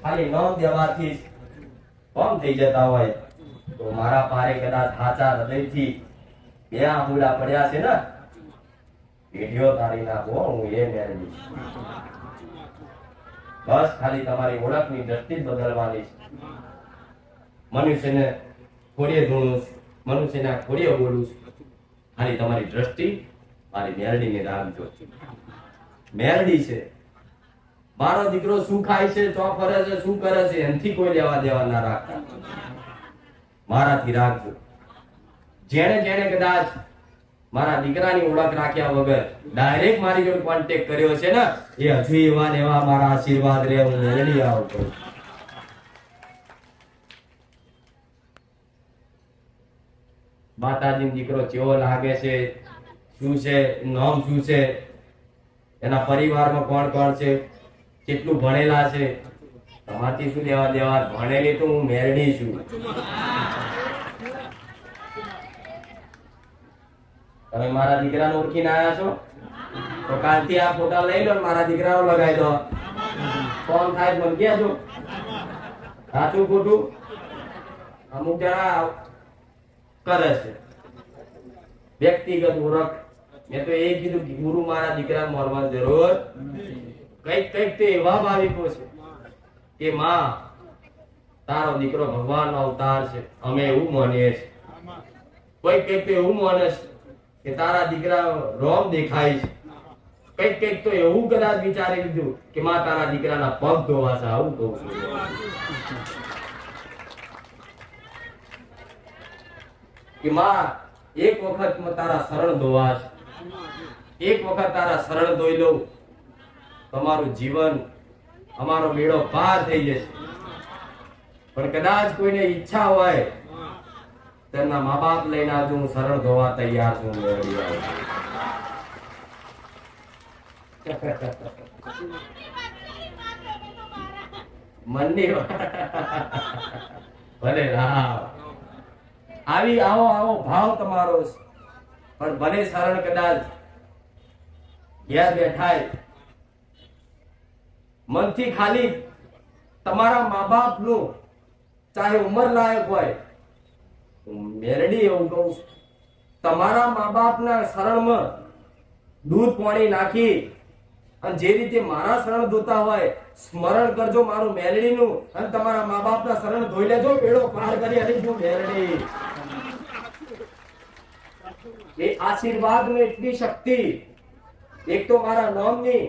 ખાલી નામ દેવાથી કોમ થઈ જતા હોય તો મારા પારે કદાચ સાચા હૃદયથી બે આંબુડા પડ્યા છે ને પેઢીઓ તારી નાખો હું એ મેળવી બસ ખાલી તમારી ઓળખની દ્રષ્ટિ જ બદલવાની છે મનુષ્યને ખોડીએ ધૂણું મનુષ્યના ખોડીએ બોલું ખાલી તમારી દ્રષ્ટિ મારી મેરડીને રાખજો મેરડી છે મારો દીકરો શું ખાય છે ચો ફરે છે શું કરે છે એનથી કોઈ લેવા દેવા ના રાખતા મારાથી રાખજો જેણે જેણે કદાચ મારા દીકરાની ઓળખ રાખ્યા વગર ડાયરેક્ટ મારી જોડે કોન્ટેક્ટ કર્યો છે ને એ હજુ એવા ને એવા મારા આશીર્વાદ રે હું મેળવી આવતો માતાજી દીકરો કેવો લાગે છે શું છે નામ શું છે એના પરિવારમાં કોણ કોણ છે કેટલું ભણેલા છે તમારથી શું લેવા દેવા ભણેલી તો હું મેરડી છું તમે મારા દીકરાને ઓળખીને આવ્યા છો તો કાલથી આ ફોટા લઈ લો મારા દીકરાનો લગાવી દો કોણ થાય મને કહેજો સાચું ખોટું અમુક જણા કરે છે વ્યક્તિગત ઓળખ મેં તો એ કીધું કે ગુરુ મારા દીકરા મળવાની જરૂર કઈક કઈક તો એવા ભાવિકો છે કે માં તારો દીકરો ભગવાનનો અવતાર છે અમે એવું માનીએ છીએ કઈક કઈક તો એવું માને છે કે તારા દીકરા રોમ દેખાય છે કઈક કઈક તો એવું કદાચ વિચારી લીધું કે માં તારા દીકરાના પગ ધોવા છે આવું કહું છું કે માં એક વખત તારા શરણ ધોવા છે એક વખત તારા શરણ ધોઈ લઉં તમારું જીવન અમારો મેળો પાર થઈ જશે પણ કદાચ કોઈને ઈચ્છા હોય તેમના મા બાપ લઈને આવજો હું શરણ ધોવા તૈયાર છું મનની ભલે રાવ આવી આવો આવો ભાવ તમારો પણ ભલે શરણ કદાચ ઘેર બેઠાય મનથી ખાલી તમારા મા બાપ નું ચાહે ઉંમર લાયક હોય મેરડી એવું કહું તમારા મા બાપના શરણમાં દૂધ પાણી નાખી અને જે રીતે મારા શરણ ધોતા હોય સ્મરણ કરજો મારું મેરડીનું અને તમારા મા બાપના શરણ ધોઈ લેજો પેડો પાર કરી અને જો મેરડી એ આશીર્વાદમાં એટલી શક્તિ એક તો મારા નામની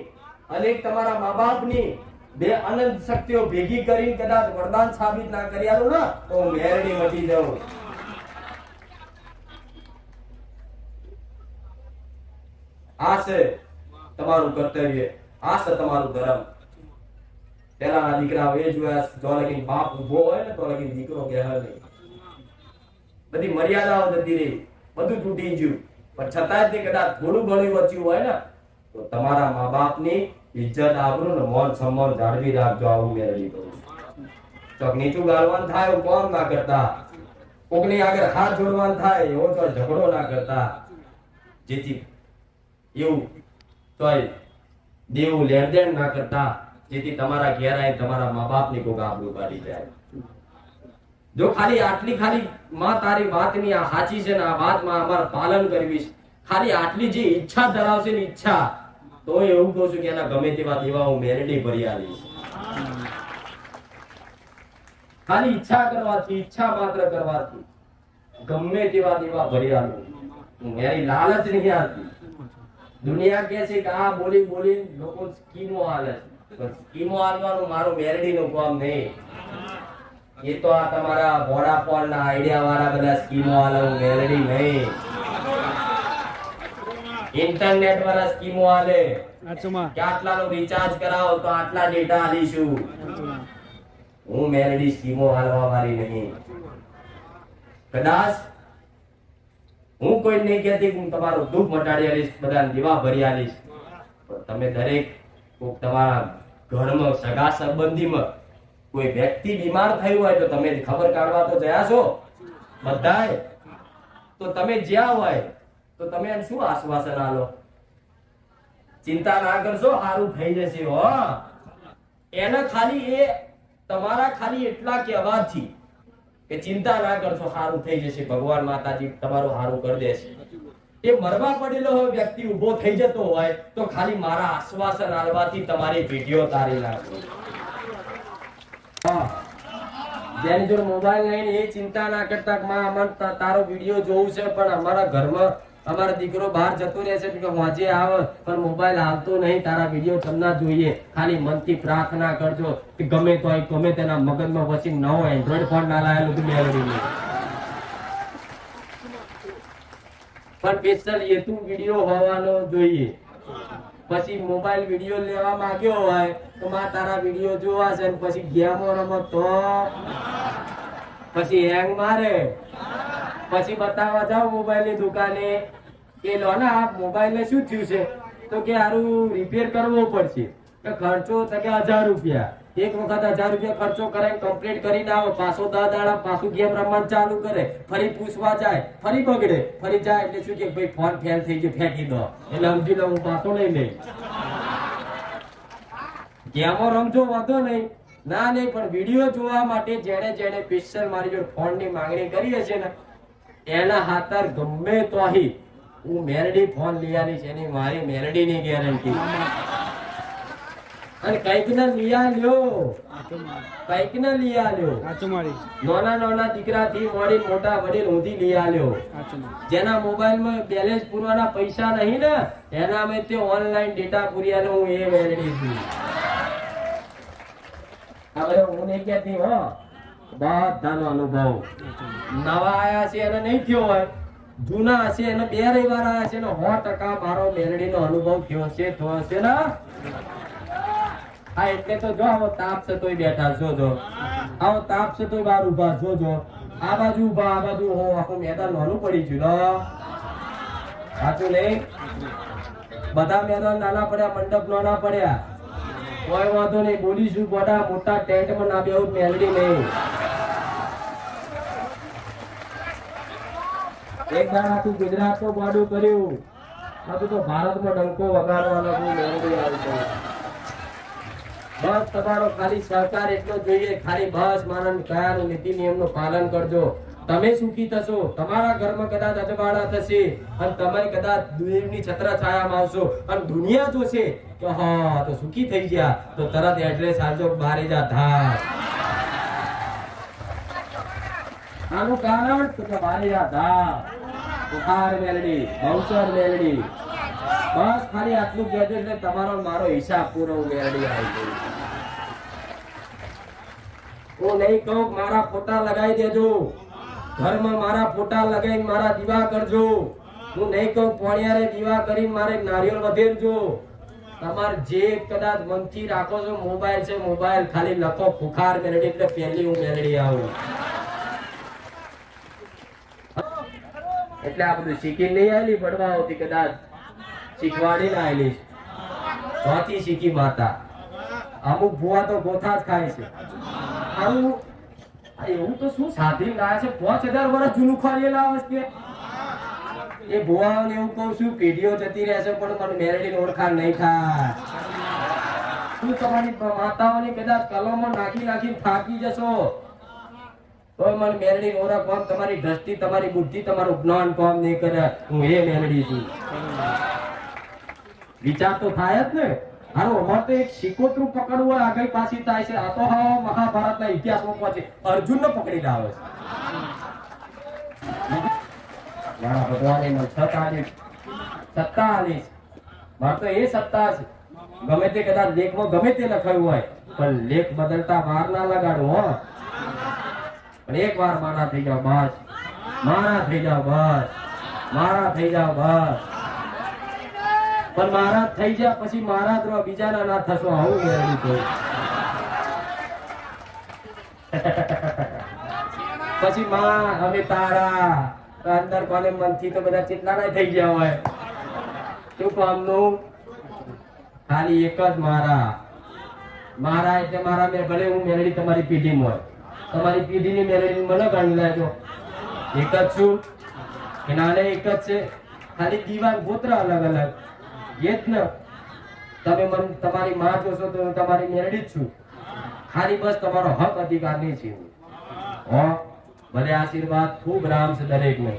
અને એક તમારા મા બાપની બે અનંત શક્તિઓ ભેગી કરીને કદાચ વરદાન સાબિત ના કરી આલું ને તો મેરડી મટી જાઉં આ છે તમારું કર્તવ્ય આ છે તમારું ધર્મ પેલાના દીકરા એ જોયા જો લગીન બાપ ઉભો હોય ને તો લગીન દીકરો કે નહીં બધી મર્યાદાઓ જતી રહી બધું તૂટી ગયું પણ છતાંય તે કદાચ થોડું ઘણું બચ્યું હોય ને તો તમારા મા બાપની ઇજ્જત આબરૂ ને મોન સન્માન જાળવી રાખજો આવું મેળવી કરું ચોક નીચું ગાળવાનું થાય એવું કોમ ના કરતા કોકની આગળ હાથ જોડવાનું થાય એવો તો ઝઘડો ના કરતા જેથી એવું તોય દેવું લેણદેણ ના કરતા જેથી તમારા ઘેર આવીને તમારા મા બાપની કોક આબરૂ કાઢી જાય જો ખાલી આટલી ખાલી માં તારી વાતની આ સાચી છે ને આ વાતમાં અમારે પાલન કરવી છે ખાલી આટલી જે ઈચ્છા ધરાવશે ને ઈચ્છા તો એવું કહું છું કે એના ગમે તેવા દેવા હું મેરડી ભરી આવીશ ખાલી ઈચ્છા કરવાથી ઈચ્છા માત્ર કરવાથી ગમે તેવા દેવા ભરી આવું મારી લાલચ નહીં આવતી દુનિયા કહે છે કે આ બોલી બોલી લોકો સ્કીમો હાલે છે સ્કીમો હાલવાનું મારું મેરડીનું કામ નહીં એ તો આ તમારા વોડાફોન ના આઈડિયા વાળા બધા સ્કીમો હાલે મેરડી નહીં ઇન્ટરનેટ વાળા સ્કીમો હાલે કે આટલાનો રિચાર્જ કરાવો તો આટલા ડેટા આલીશું હું મેરડી સ્કીમો હાલવા વાળી નહીં કદાચ હું કોઈ નહીં કહેતી હું તમારું દુઃખ મટાડી આલીશ બધાને દીવા ભરી આલીશ તમે દરેક તમારા ઘરમાં સગા સંબંધીમાં કોઈ વ્યક્તિ બીમાર થયું હોય તો તમે ખબર કાઢવા તો ગયા છો બધાય તો તમે જ્યાં હોય તો તમે એમ શું આશ્વાસન આલો ચિંતા ના કરશો સારું થઈ જશે હો એને ખાલી એ તમારા ખાલી એટલા કહેવાથી કે ચિંતા ના કરશો, સારું થઈ જશે, ભગવાન માતાજી તમારું સારું કરી દેશે, એ મરવા પડેલો હોય વ્યક્તિ ઊભો થઈ જતો હોય તો ખાલી મારા આશ્વાસન આલવાથી તમારી વિડિયો તારી નાખો. જેની જોડે મોબાઈલ નહીં એ ચિંતા ના કરતા માં અમન તારો વિડિયો જોવું છે, પણ અમારા ઘરમાં અમારો દીકરો બહાર જતો રહે છે કે હોજે આવે પણ મોબાઈલ આવતો નહીં, તારા વિડિયો તમને જોઈએ. ખાલી મનથી પ્રાર્થના કરજો કે ગમે તો ગમે તેના મગજમાં પછી નવો એન્ડ્રોઈડ ફોન ના લાયેલો તું મેળવી, પણ સ્પેશિયલ એ તું વિડિયો હોવાનો જોઈએ. પછી મોબાઈલ વિડિયો લેવા માંગ્યો હોય તો માં તારા વિડિયો જોવા છે, પછી ગેમો રમો તો પછી હેંગ મારે, પછી બતાવવા જાવ મોબાઈલ ની દુકાને કે લો ને આ મોબાઈલ ને શું થયું છે, તો કે હારું રિપેર કરવો પડશે, કે ખર્ચો તો કે 1000 રૂપિયા. એક વખત 1000 રૂપિયા ખર્ચો કરે, કમ્પ્લીટ કરીને આવો, પાછો 10 દાડા પાછું ગેમ રમવાનું ચાલુ કરે, ફરી પૂછવા જાય, ફરી બગડે, ફરી જાય એટલે શું કે ભાઈ ફોન ફેલ થઈ ગયો ફેંકી દો, એટલે સમજી લો હું પાછો લઈ લઈ. ગેમો રમજો વાંધો નહીં ના નહીં, પણ વિડીયો જોવા માટે જેણે જેણે સ્પેશિયલ મારી જોડે ફોન ની માંગણી કરી હશે ને એના હાથર ગમે તો હું મેલડી ફોન લઈ આવીશ, એની મારી મેલડી ની ગેરંટી. અને કઈક ને લીયા લ્યો, કઈક ને લીયા લ્યો, નાના નાના દીકરા થી મળી મોટા વડીલ ઊંધી લીયા લ્યો. જેના મોબાઈલ માં બેલેન્સ પૂરવાના પૈસા નહીં ને એના મેં તે ઓનલાઈન ડેટા પૂરી આલો, હું એ મેલડી છું. હવે હું નહીં કહેતી હો, બધાનો અનુભવ નવા આયા છે એને નહીં થયો હોય, જૂના હશે એને 2 રવિવાર આયા છે ને 100% મારો મેલડી નો અનુભવ થયો છે, થયો છે ને. હા એટલે તો જો આવો તાપ છે તોય બેઠા છો, જો આવો તાપ છે તોય બહાર ઉભા છો, જો આ બાજુ ઉભા આ બાજુ હો, આખું મેદાન નાનું પડી ગયું લો, સાચું નહીં? બધા મેદાન નાના પડ્યા, મંડપ નાના પડ્યા, કોઈ વાંધો નહીં, બોલીશું ગોડા મોટા ટેન્ટમાં ના બેવું મેલડી નહીં. એક દાડા તું ગુજરાત તો ગોડું કર્યું, બધું તો ભારતમાં ડંકો વગાડવાનો મેલડી આવી ગયો. બસ તમારો ખાલી સહકાર એટલો જોઈએ, ખાલી બસ મારા કયા નીતિ નિયમનું પાલન કરજો, તમે સુખી થશો. તમારા ઘરમાં કદાચ અજવાળા થશે અને તમે કદાચ દેવની છત્રછાયામાં આવશો અને દુનિયા જોશે કે હા તો સુખી થઈ ગયા, તો તરત એડ્રેસ આપજો, બારેજા ધાર. આનું કારણ તો કે બારેજા ધાર, બુખાર મેલડી, બહુચર મેલડી, બસ ખાલી આટલું કહેજો એટલે તમારો મારો હિસાબ પૂરો મેલડી આવી ગયો. હું નહીં કહું મારા ફોટા લગાવી દેજો, ઘરમાં મારા ફોટા લગાવીને મારા દીવા કરજો. હું નહીં કહું પોણિયારે દીવા કરીને મારે નારિયેળ વધેરજો. તમારે જે કદાચ મનથી રાખો છો, મોબાઈલ છે મોબાઈલ ખાલી લખો ફુખાર મેલડી એટલે પહેલી હું મેલડી આવું. એટલે આ બધું શીખી નહીં આવેલી ભણવા આવતી, કદાચ શીખવાડી ના આવેલી ચોથી શીખી માતા. અમુક ભુવા તો ગોથા જ ખાય છે. એવું તો શું સાધી લાયા છે, 5000 વર્ષ જૂનું ખાયેલા આવે છે. એ ભુવાઓને એવું કહું છું પેઢીઓ જતી રહેશે પણ મને મેલડીની ઓળખાણ નહીં થાય. શું તમારી માતાઓની કદાચ કલમો નાખી નાખી થાકી જશો તો મને મેલડીની ઓળખ કોમ, તમારી દ્રષ્ટિ તમારી બુદ્ધિ તમારું જ્ઞાન કોમ નહીં કરે, હું એ મેલડી છું. વિચાર તો થાય જ ને. હારો અમારે તો એક શીકોતરું પકડવું હોય આગળ પાછી થાય છે. આ તો હા મહાભારતના ઇતિહાસમાં પહોંચે અર્જુન ને પકડી લાવે છે. મારા ભગવાને મને સત્તા આલી, મારે તો એ સત્તા છે. ગમે તે કદાચ લેખમાં ગમે તે લખાયું હોય પણ લેખ બદલતા વાર ના લગાડું હો. પણ એક વાર મારા થઈ જાવ બસ, મારા થઈ જાવ બસ, મારા થઈ જાવ બસ. પણ મારા થઈ જાય પછી મારા તો બીજાના ના થશો, આવું મેળવી તો પછી માં અમે તારા અંદર કોને મનથી તો બધા ચેતના ના થઈ ગયા હોય. શું કામનું? ખાલી એક જ મારા, મારા એટલે મારા મેં ભલે હું મેળવી તમારી પેઢીમાં હોય, તમારી પેઢીની મેળવી મને ગણી લેજો. એક જ છું કે નાને એક જ છે, ખાલી દીવાન ગોત્ર અલગ અલગ. એ જ ને તમે મને તમારી માં જોશો તો હું તમારી મેળવી જ છું. ખાલી બસ તમારો હક અધિકાર નહીં છે હો ભલે આશીર્વાદ ખૂબ રામ છે દરેક ને